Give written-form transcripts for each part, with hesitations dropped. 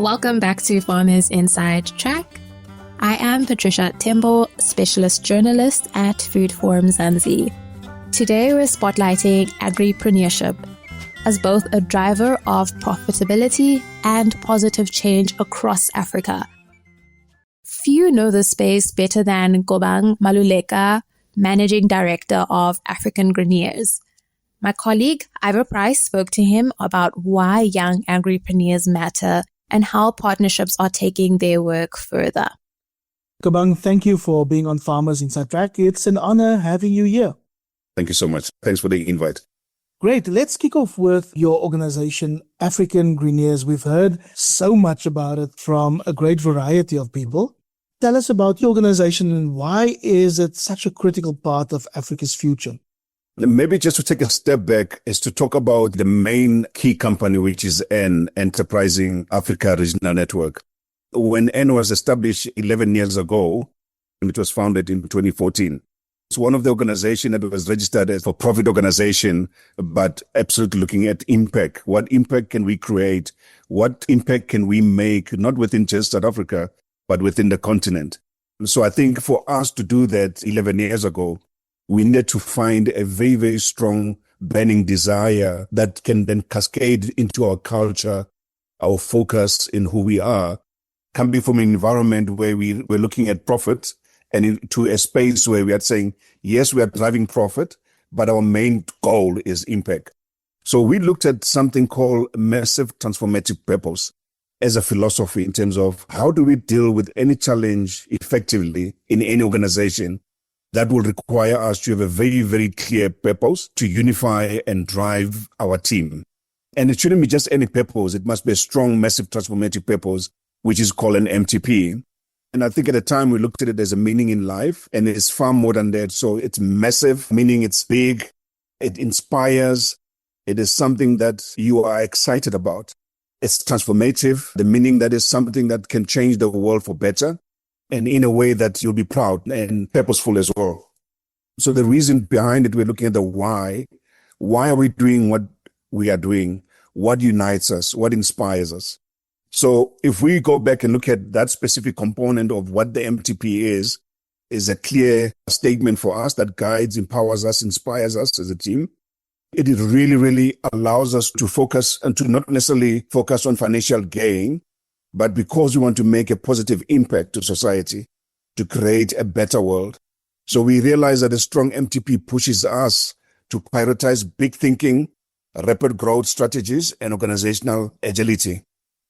Welcome back to Farmers Inside Track. I am Patricia Tembo, specialist journalist at Food Forum Zanzi. Today we're spotlighting agripreneurship as both a driver of profitability and positive change across Africa. Few know the space better than Gobang Maluleka, Managing Director of African Greeneurs. My colleague Ivor Price spoke to him about why young agripreneurs matter and how partnerships are taking their work further. Gobang, thank you for being on Farmers Inside Track. It's an honor having you here. Thank you so much. Thanks for the invite. Great. Let's kick off with your organization, African Greeneurs. We've heard so much about it from a great variety of people. Tell us about your organization and why is it such a critical part of Africa's future? Maybe just to take a step back is to talk about the main key company, which is N, Enterprising Africa Regional Network. When N was established 11 years ago, and it was founded in 2014, it's one of the organizations that was registered as a for-profit organization, but absolutely looking at impact. What impact can we create? What impact can we make, not within just South Africa, but within the continent? So I think for us to do that 11 years ago, we needed to find a very, very strong burning desire that can then cascade into our culture, our focus in who we are, coming from an environment where we're looking at profit and into a space where we are saying, yes, we are driving profit, but our main goal is impact. So we looked at something called massive transformative purpose as a philosophy in terms of how do we deal with any challenge effectively in any organization that will require us to have a very, very clear purpose to unify and drive our team. And it shouldn't be just any purpose. It must be a strong, massive, transformative purpose, which is called an MTP. And I think at the time we looked at it as a meaning in life, and it's far more than that. So it's massive, meaning it's big, it inspires, it is something that you are excited about. It's transformative, the meaning that is something that can change the world for better, and in a way that you'll be proud and purposeful as well. So the reason behind it, we're looking at the why. Why are we doing what we are doing? What unites us? What inspires us? So if we go back and look at that specific component of what the MTP is a clear statement for us that guides, empowers us, inspires us as a team. It really, really allows us to focus and to not necessarily focus on financial gain, but because we want to make a positive impact to society, to create a better world. So we realize that a strong MTP pushes us to prioritize big thinking, rapid growth strategies, and organizational agility.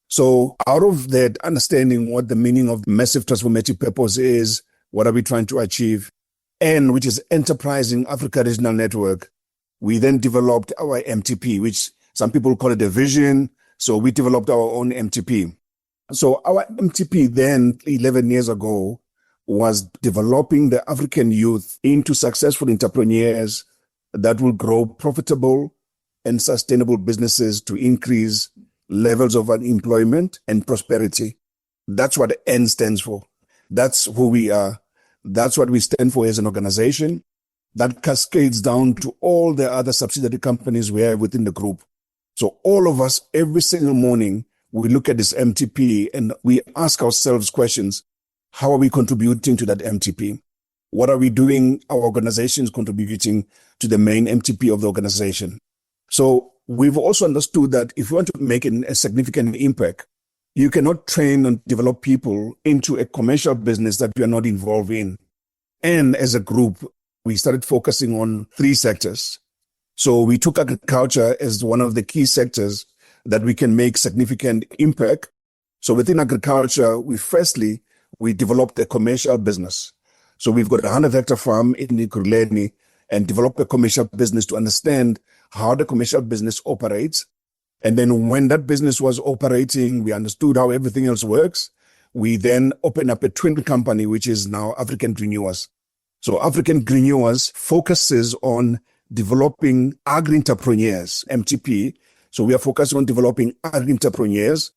So out of that, understanding what the meaning of massive transformative purpose is, what are we trying to achieve, and which is Enterprising Africa Regional Network, we then developed our MTP, which some people call it a vision. So we developed our own MTP. So our MTP then 11 years ago was developing the African youth into successful entrepreneurs that will grow profitable and sustainable businesses to increase levels of unemployment and prosperity. That's what N stands for. That's who we are. That's what we stand for as an organization. That cascades down to all the other subsidiary companies we have within the group. So all of us, every single morning, we look at this MTP and we ask ourselves questions. How are we contributing to that MTP? What are we doing? Our organizations contributing to the main MTP of the organization. So we've also understood that if you want to make a significant impact, you cannot train and develop people into a commercial business that you are not involved in. And as a group, we started focusing on 3 sectors. So we took agriculture as one of the key sectors that we can make significant impact. So within agriculture, we developed a commercial business. So we've got a 100-hectare farm in Ekurhuleni and developed a commercial business to understand how the commercial business operates. And then when that business was operating, we understood how everything else works. We then opened up a twin company, which is now African Greeneurs. So African Greeneurs focuses on developing agri-entrepreneurs, MTP. So we are focusing on developing agri-entrepreneurs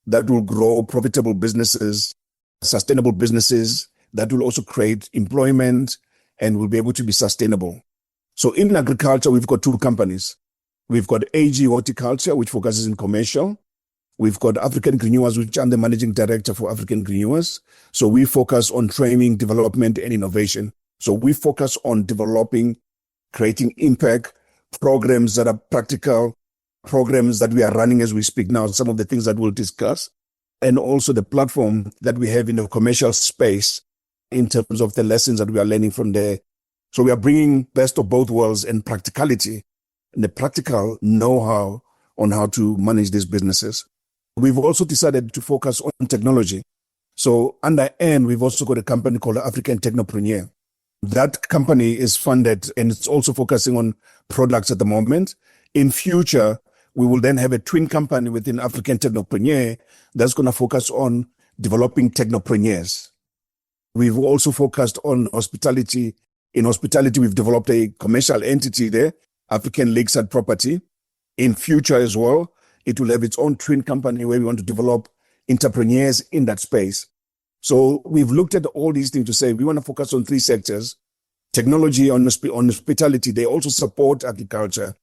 that will grow profitable businesses, sustainable businesses that will also create employment and will be able to be sustainable. So in agriculture, we've got 2 companies. We've got AG Horticulture, which focuses in commercial, We've got African Greeneurs, which I'm the managing director for African Greeneurs. So we focus on training, development, and innovation. So we focus on developing, creating impact programs that are practical, programs that we are running as we speak now, some of the things that we'll discuss, and also the platform that we have in the commercial space in terms of the lessons that we are learning from there. So we are bringing best of both worlds and practicality and the practical know-how on how to manage these businesses. We've also decided to focus on technology. So under N, we've also got a company called African Technopreneur. That company is funded and it's also focusing on products at the moment. In future, we will then have a twin company within African Technopreneur that's going to focus on developing technopreneurs. We've also focused on hospitality. In hospitality, we've developed a commercial entity there, African Lakeside Property. In future as well, it will have its own twin company where we want to develop entrepreneurs in that space. So we've looked at all these things to say we want to focus on three sectors. Technology, on hospitality, they also support agriculture.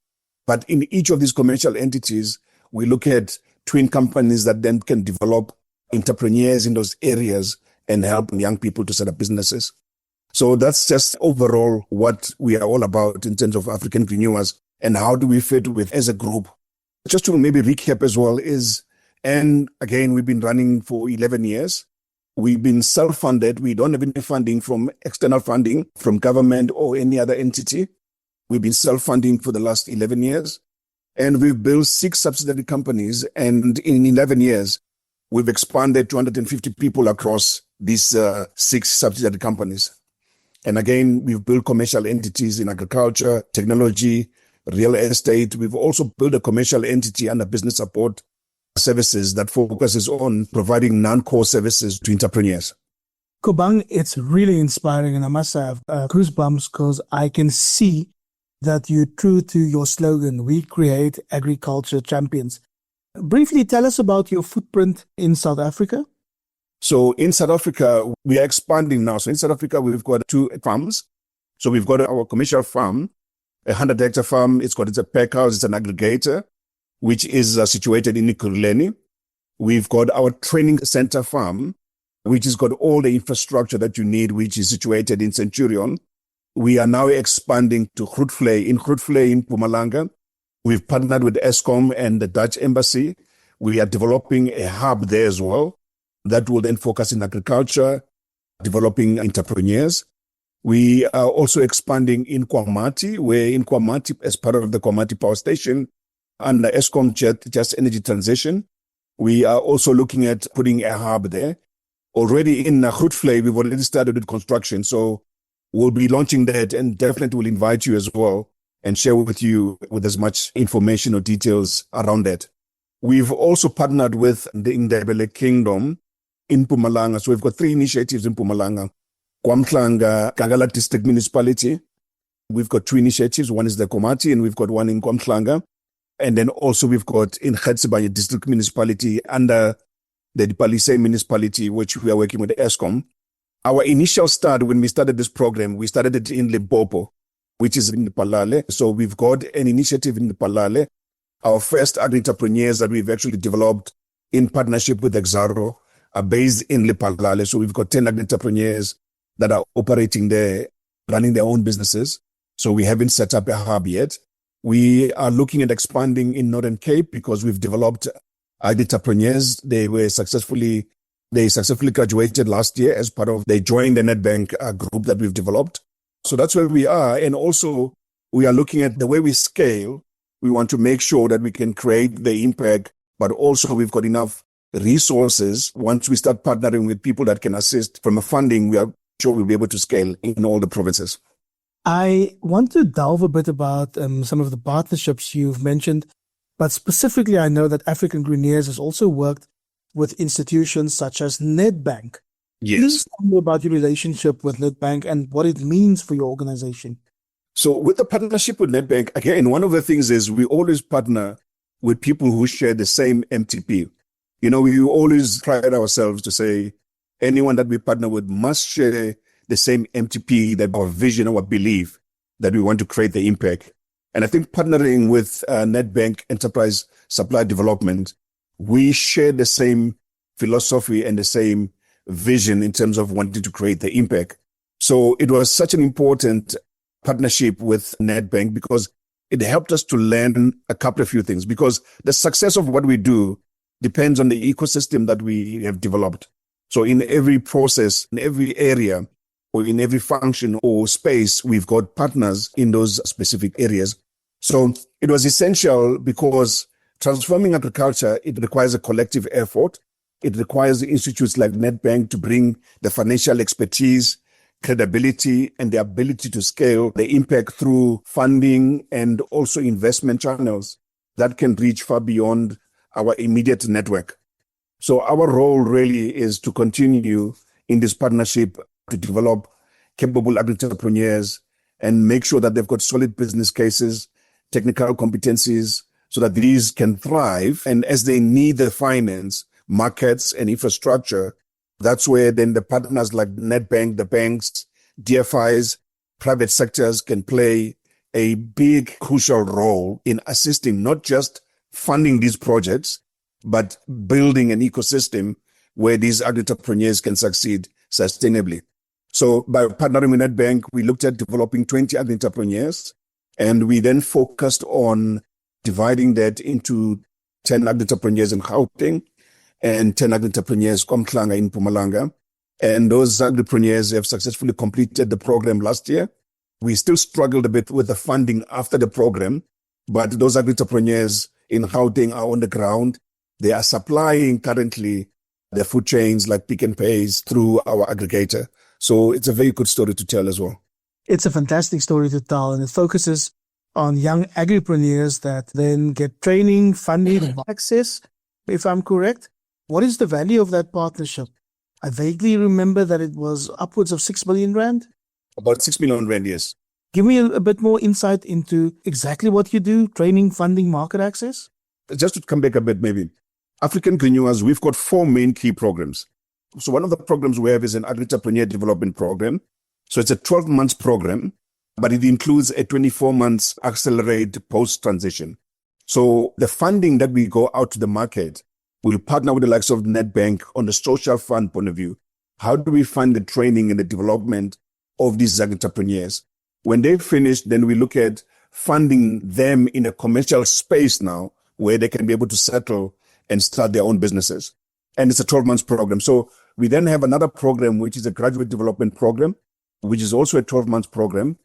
But in each of these commercial entities, we look at twin companies that then can develop entrepreneurs in those areas and help young people to set up businesses. So that's just overall what we are all about in terms of African Greeneurs and how do we fit with as a group. Just to maybe recap as well and again, we've been running for 11 years. We've been self-funded. We don't have any funding from external funding from government or any other entity. We've been self-funding for the last 11 years. And we've built 6 subsidiary companies. And in 11 years, we've expanded 250 people across these 6 subsidiary companies. And again, we've built commercial entities in agriculture, technology, real estate. We've also built a commercial entity under business support services that focuses on providing non-core services to entrepreneurs. Kobang, it's really inspiring, and I must have goosebumps because I can see that you're true to your slogan, we create agriculture champions. Briefly, tell us about your footprint in South Africa. So in South Africa, we are expanding now. So in South Africa, we've got 2 farms. So we've got our commercial farm, a 100-hectare farm. It's a pack house. It's an aggregator, which is situated in Ekurhuleni. We've got our training center farm, which has got all the infrastructure that you need, which is situated in Centurion. We are now expanding to Grootvlei in Mpumalanga. We've partnered with Eskom and the Dutch Embassy. We are developing a hub there as well that will then focus in agriculture, developing entrepreneurs. We are also expanding in Kwamati, where in Kwamati, as part of the Kwamati Power Station, under Eskom Just Energy Transition, we are also looking at putting a hub there. Already in Grootvlei, we've already started with construction. So we'll be launching that and definitely will invite you as well and share with you with as much information or details around that. We've also partnered with the Indebele Kingdom in Mpumalanga. So we've got 3 initiatives in Mpumalanga. KwaMhlanga, Kagala District Municipality. We've got 2 initiatives. One is the Komati and we've got one in KwaMhlanga. And then also we've got in Gauteng District Municipality under the Dipalise Municipality, which we are working with Eskom. Our initial start, when we started this program, we started it in Limpopo, which is in Lephalale. So we've got an initiative in Lephalale. Our first agri-entrepreneurs that we've actually developed in partnership with Exaro are based in Lephalale. So we've got 10 agri-entrepreneurs that are operating there, running their own businesses. So we haven't set up a hub yet. We are looking at expanding in Northern Cape because we've developed agri-entrepreneurs. They successfully graduated last year as part of, they joined the Nedbank group that we've developed. So that's where we are. And also we are looking at the way we scale. We want to make sure that we can create the impact, but also we've got enough resources. Once we start partnering with people that can assist from a funding, we are sure we'll be able to scale in all the provinces. I want to delve a bit about some of the partnerships you've mentioned, but specifically I know that African Greeneurs has also worked with institutions such as Nedbank. Yes. Please tell me about your relationship with Nedbank and what it means for your organization. So with the partnership with Nedbank, again, one of the things is we always partner with people who share the same MTP. You know, we always pride ourselves to say anyone that we partner with must share the same MTP, that our vision, our belief that we want to create the impact. And I think partnering with Nedbank Enterprise Supply Development We share the same philosophy and the same vision in terms of wanting to create the impact. So it was such an important partnership with Nedbank because it helped us to learn a couple of few things, because the success of what we do depends on the ecosystem that we have developed. So in every process, in every area, or in every function or space, we've got partners in those specific areas. So it was essential because transforming agriculture, it requires a collective effort. It requires institutes like Nedbank to bring the financial expertise, credibility, and the ability to scale the impact through funding and also investment channels that can reach far beyond our immediate network. So our role really is to continue in this partnership to develop capable entrepreneurs and make sure that they've got solid business cases, technical competencies, so that these can thrive. And as they need the finance, markets, and infrastructure, that's where then the partners like Nedbank, the banks, DFIs, private sectors can play a big, crucial role in assisting, not just funding these projects, but building an ecosystem where these entrepreneurs can succeed sustainably. So by partnering with Nedbank, we looked at developing 20 entrepreneurs, and we then focused on dividing that into 10 entrepreneurs in Gauteng and 10 entrepreneurs Komklanga in Mpumalanga. And those entrepreneurs have successfully completed the program last year. We still struggled a bit with the funding after the program, but those entrepreneurs in Gauteng are on the ground. They are supplying currently the food chains like Pick and Pays through our aggregator. So it's a very good story to tell as well. It's a fantastic story to tell, and it focuses on young agripreneurs that then get training, funding, and access, if I'm correct. What is the value of that partnership? I vaguely remember that it was upwards of 6 million rand. About 6 million rand, yes. Give me a bit more insight into exactly what you do, training, funding, market access. Just to come back a bit, maybe. African Greeneurs, we've got 4 main key programs. So one of the programs we have is an entrepreneur development program. So it's a 12-month program, but it includes a 24-month accelerate post-transition. So the funding that we go out to the market, we'll partner with the likes of Nedbank on the social fund point of view. How do we fund the training and the development of these entrepreneurs? When they finish, then we look at funding them in a commercial space now where they can be able to settle and start their own businesses. And it's a 12-month program. So we then have another program, which is a graduate development program, which is also a 12-month program.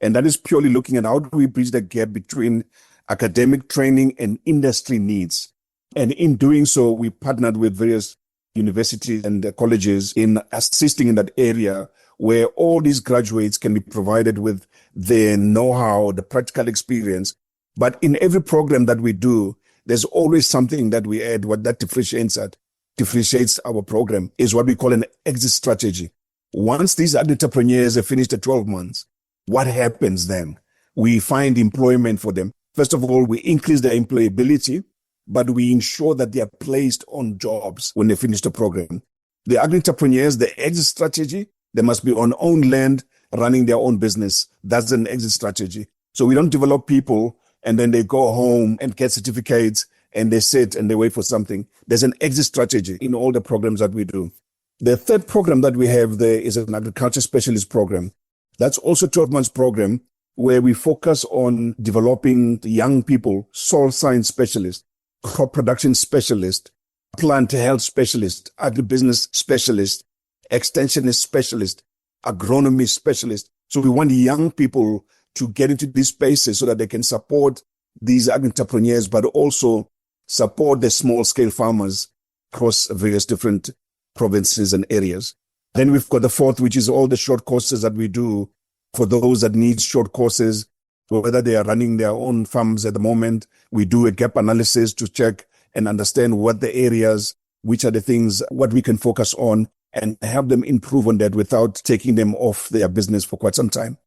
And that is purely looking at how do we bridge the gap between academic training and industry needs. And in doing so, we partnered with various universities and colleges in assisting in that area where all these graduates can be provided with the know-how, the practical experience. But in every program that we do, there's always something that we add. What that differentiates our program is what we call an exit strategy. Once these entrepreneurs have finished the 12 months, what happens then? We find employment for them. First of all, we increase their employability, but we ensure that they are placed on jobs when they finish the program. The entrepreneurs, the exit strategy, they must be on own land, running their own business. That's an exit strategy. So we don't develop people and then they go home and get certificates and they sit and they wait for something. There's an exit strategy in all the programs that we do. The third program that we have there is an agriculture specialist program. That's also a 12-month program where we focus on developing young people, soil science specialists, crop production specialists, plant health specialists, agribusiness specialists, extensionist specialists, agronomy specialists. So we want young people to get into these spaces so that they can support these entrepreneurs, but also support the small-scale farmers across various different provinces and areas. Then we've got the fourth, which is all the short courses that we do for those that need short courses, whether they are running their own farms at the moment. We do a gap analysis to check and understand what the areas, which are the things, what we can focus on and help them improve on that without taking them off their business for quite some time.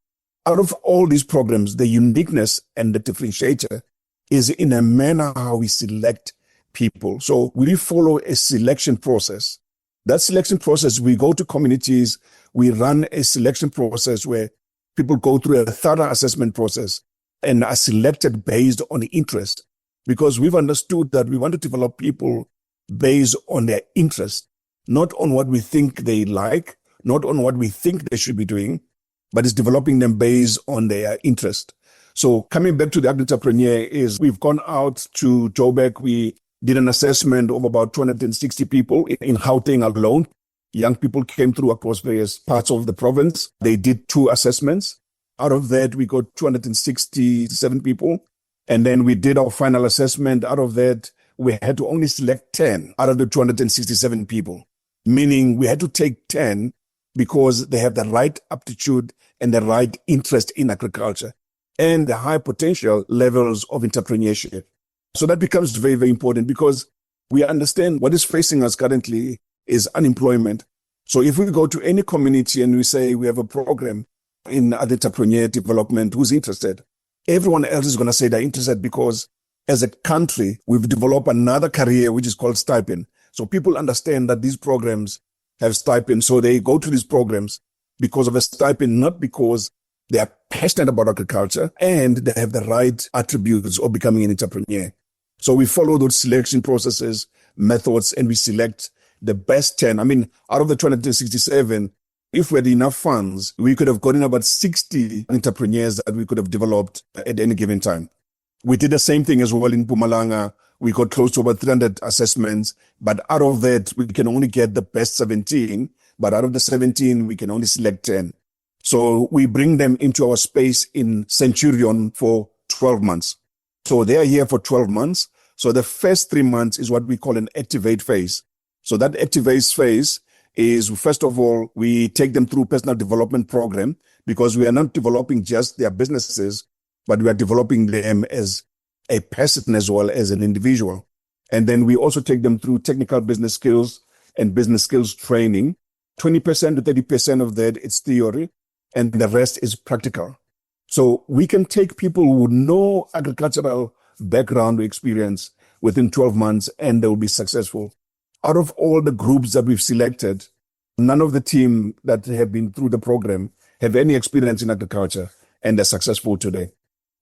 Out of all these programs, the uniqueness and the differentiator is in a manner how we select people. So we follow a selection process. That selection process, we go to communities, we run a selection process where people go through a thorough assessment process and are selected based on interest. Because we've understood that we want to develop people based on their interest, not on what we think they like, not on what we think they should be doing, but it's developing them based on their interest. So coming back to the entrepreneur is we've gone out to Joburg. We did an assessment of about 260 people in Gauteng alone. Young people came through across various parts of the province. They did 2 assessments. Out of that, we got 267 people. And then we did our final assessment. Out of that, we had to only select 10 out of the 267 people, meaning we had to take 10 because they have the right aptitude and the right interest in agriculture and the high potential levels of entrepreneurship. So that becomes very, very important because we understand what is facing us currently is unemployment. So if we go to any community and we say we have a program in entrepreneur development, who's interested? Everyone else is going to say they're interested because as a country, we've developed another career which is called stipend. So people understand that these programs have stipend. So they go to these programs because of a stipend, not because they are passionate about agriculture and they have the right attributes of becoming an entrepreneur. So we follow those selection processes, methods, and we select the best 10. I mean, out of the 267, if we had enough funds, we could have gotten about 60 entrepreneurs that we could have developed at any given time. We did the same thing as well in Mpumalanga. We got close to about 300 assessments, but out of that, we can only get the best 17. But out of the 17, we can only select 10. So we bring them into our space in Centurion for 12 months. So they are here for 12 months. So the first 3 months is what we call an activate phase. So that activate phase is, first of all, we take them through personal development program because we are not developing just their businesses, but we are developing them as a person as well as an individual. And then we also take them through technical business skills and business skills training. 20% to 30% of that is theory and the rest is practical. So we can take people who know agricultural background or experience within 12 months and they will be successful. Out of all the groups that we've selected, none of the team that have been through the program have any experience in agriculture and they're successful today.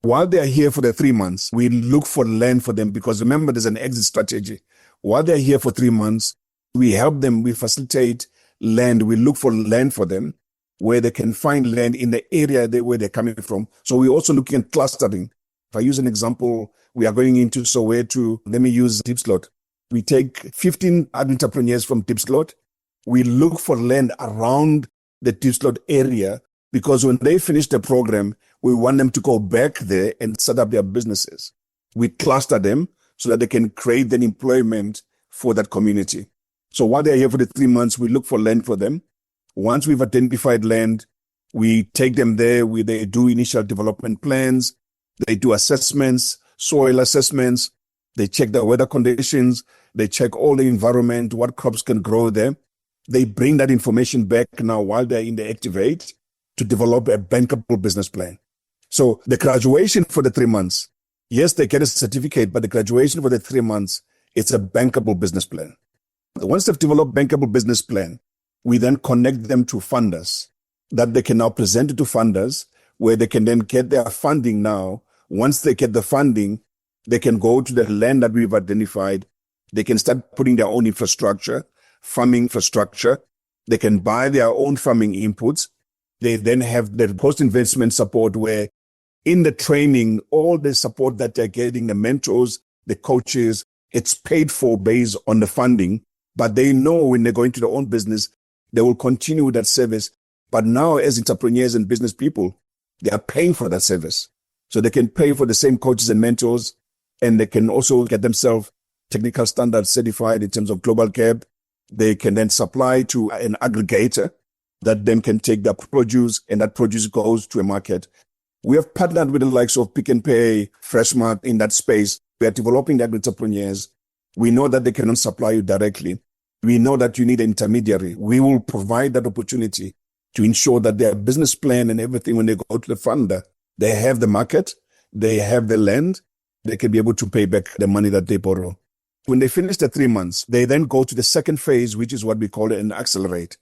While they are here for the 3 months, we look for land for them because remember, there's an exit strategy. While they're here for 3 months, we help them, we facilitate land, we look for land for them where they can find land in the area where they're coming from. So we're also looking at clustering. If I use an example, we are going into Soweto, let me use Diepsloot. We take 15 entrepreneurs from Diepsloot. We look for land around the Diepsloot area because when they finish the program, we want them to go back there and set up their businesses. We cluster them so that they can create an employment for that community. So while they're here for the 3 months, we look for land for them. Once we've identified land, we take them there. They do initial development plans. They do assessments, soil assessments. They check the weather conditions. They check all the environment, what crops can grow there. They bring that information back now while they're in the activate to develop a bankable business plan. So the graduation for the 3 months, yes, they get a certificate, but the graduation for the 3 months, it's a bankable business plan. Once they've developed bankable business plan, we then connect them to funders that they can now present it to funders where they can then get their funding now. Once they get the funding, they can go to the land that we've identified. They can start putting their own infrastructure, farming infrastructure. They can buy their own farming inputs. They then have the post-investment support where in the training, all the support that they're getting, the mentors, the coaches, it's paid for based on the funding. But they know when they go into their own business, they will continue that service. But now as entrepreneurs and business people, they are paying for that service. So they can pay for the same coaches and mentors, and they can also get themselves technical standards certified in terms of global cap. They can then supply to an aggregator that then can take their produce, and that produce goes to a market. We have partnered with the likes of Pick and Pay, Freshmart in that space. We are developing the entrepreneurs. We know that they cannot supply you directly. We know that you need an intermediary. We will provide that opportunity to ensure that their business plan and everything, when they go to the funder, they have the market, they have the land, they can be able to pay back the money that they borrow. When they finish the 3 months, they then go to the second phase, which is what we call an accelerate.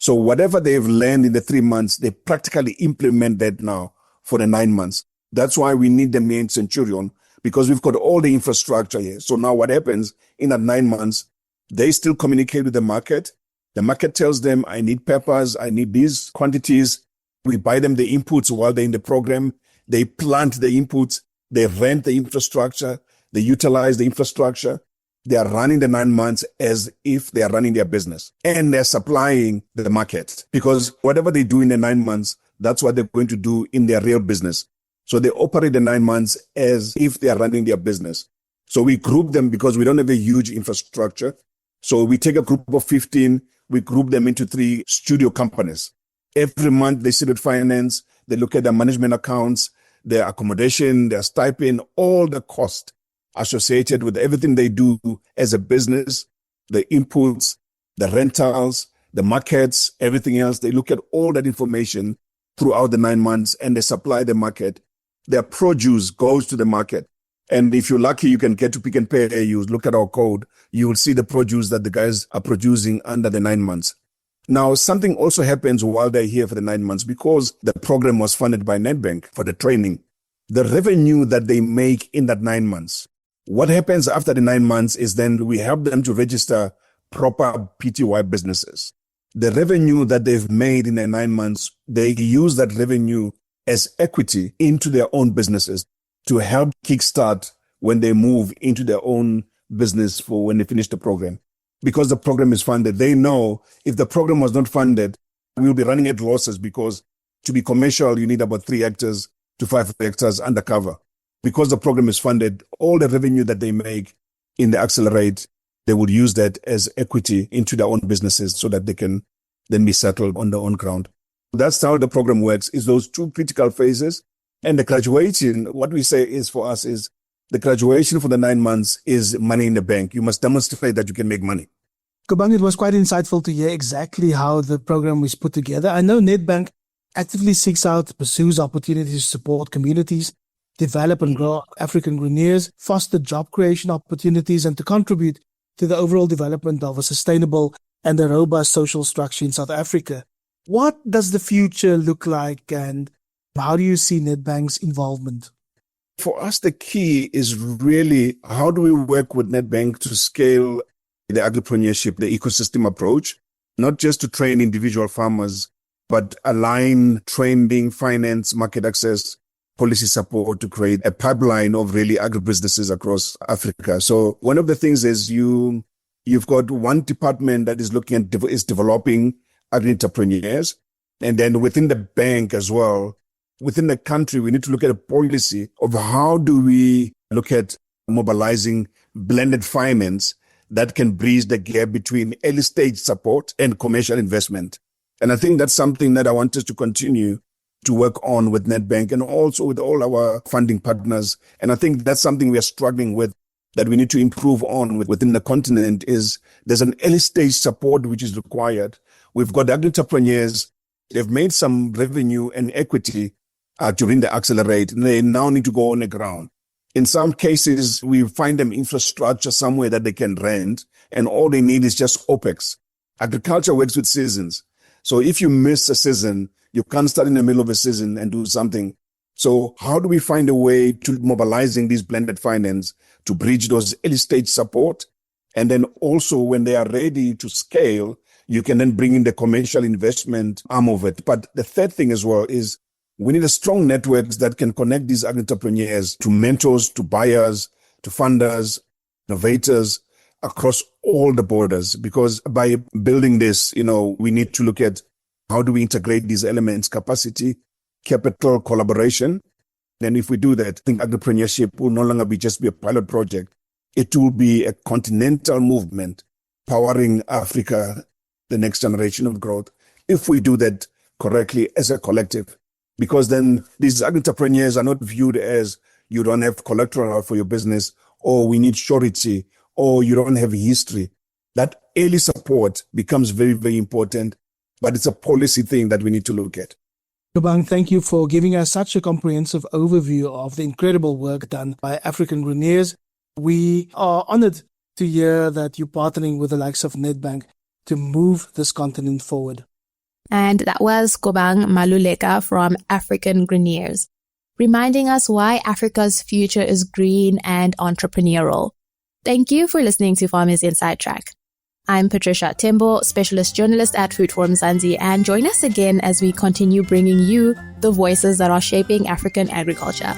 So whatever they've learned in the 3 months, they practically implement that now for the 9 months. That's why we need them here in Centurion, because we've got all the infrastructure here. So now what happens in that 9 months, They still communicate with the market. The market tells them, I need peppers, I need these quantities. We buy them the inputs while they're in the program. They plant the inputs. They rent the infrastructure. They utilize the infrastructure. They are running the 9 months as if they are running their business. And they're supplying the market, because whatever they do in the 9 months, that's what they're going to do in their real business. So they operate the 9 months as if they are running their business. So we group them because we don't have a huge infrastructure. So we take a group of 15, we group them into 3 studio companies. Every month they sit with finance, they look at their management accounts, their accommodation, their stipend, all the cost associated with everything they do as a business, the inputs, the rentals, the markets, everything else. They look at all that information throughout the 9 months and they supply the market. Their produce goes to the market. And if you're lucky, you can get to Pick and Pay. You look at our code, you will see the produce that the guys are producing under the 9 months. Now, something also happens while they're here for the 9 months, because the program was funded by Nedbank for the training. The revenue that they make in that 9 months, what happens after the 9 months is then we help them to register proper PTY businesses. The revenue that they've made in the 9 months, they use that revenue as equity into their own businesses to help kickstart when they move into their own business for when they finish the program. Because the program is funded, they know if the program was not funded, we'll be running at losses, because to be commercial, you need about 3 hectares to 5 hectares undercover. Because the program is funded, all the revenue that they make in the Accelerate, they will use that as equity into their own businesses so that they can then be settled on their own ground. That's how the program works, is those 2 critical phases. And the graduation, what we say is for us is the graduation for the 9 months is money in the bank. You must demonstrate that you can make money. Gobang, it was quite insightful to hear exactly how the program is put together. I know Nedbank actively seeks out, pursues opportunities to support communities, develop and grow African Greeneurs, foster job creation opportunities, and to contribute to the overall development of a sustainable and a robust social structure in South Africa. What does the future look like, and how do you see Nedbank's involvement? For us, the key is really how do we work with Nedbank to scale the agripreneurship, the ecosystem approach, not just to train individual farmers, but align training, finance, market access, policy support to create a pipeline of really agribusinesses across Africa. So one of the things is you've got one department that is looking at is developing agri-entrepreneurs. And then within the bank as well, within the country, we need to look at a policy of how do we look at mobilizing blended finance that can bridge the gap between early stage support and commercial investment. And I think that's something that I want us to continue to work on with Nedbank and also with all our funding partners. And I think that's something we are struggling with, that we need to improve on within the continent, is there's an early stage support which is required. We've got agri-entrepreneurs, they've made some revenue and equity during the Accelerate, and they now need to go on the ground. In some cases, we find them infrastructure somewhere that they can rent, and all they need is just OPEX. Agriculture works with seasons. So if you miss a season, you can't start in the middle of a season and do something. So how do we find a way to mobilizing these blended finance to bridge those early stage support? And then also when they are ready to scale, you can then bring in the commercial investment arm of it. But the third thing as well is we need a strong networks that can connect these entrepreneurs to mentors, to buyers, to funders, innovators across all the borders. Because by building this, we need to look at how do we integrate these elements, capacity, capital, collaboration. And if we do that, I think agripreneurship will no longer just be a pilot project. It will be a continental movement powering Africa, the next generation of growth, if we do that correctly as a collective. Because then these entrepreneurs are not viewed as you don't have collateral for your business, or we need surety, or you don't have history. That early support becomes very, very important, but it's a policy thing that we need to look at. Gobang, thank you for giving us such a comprehensive overview of the incredible work done by African Greeneurs. We are honored to hear that you're partnering with the likes of Nedbank to move this continent forward. And that was Gobang Maluleka from African Greeneurs, reminding us why Africa's future is green and entrepreneurial. Thank you for listening to Farmers Inside Track. I'm Patricia Tembo, specialist journalist at Food Forum Mzansi, and join us again as we continue bringing you the voices that are shaping African agriculture.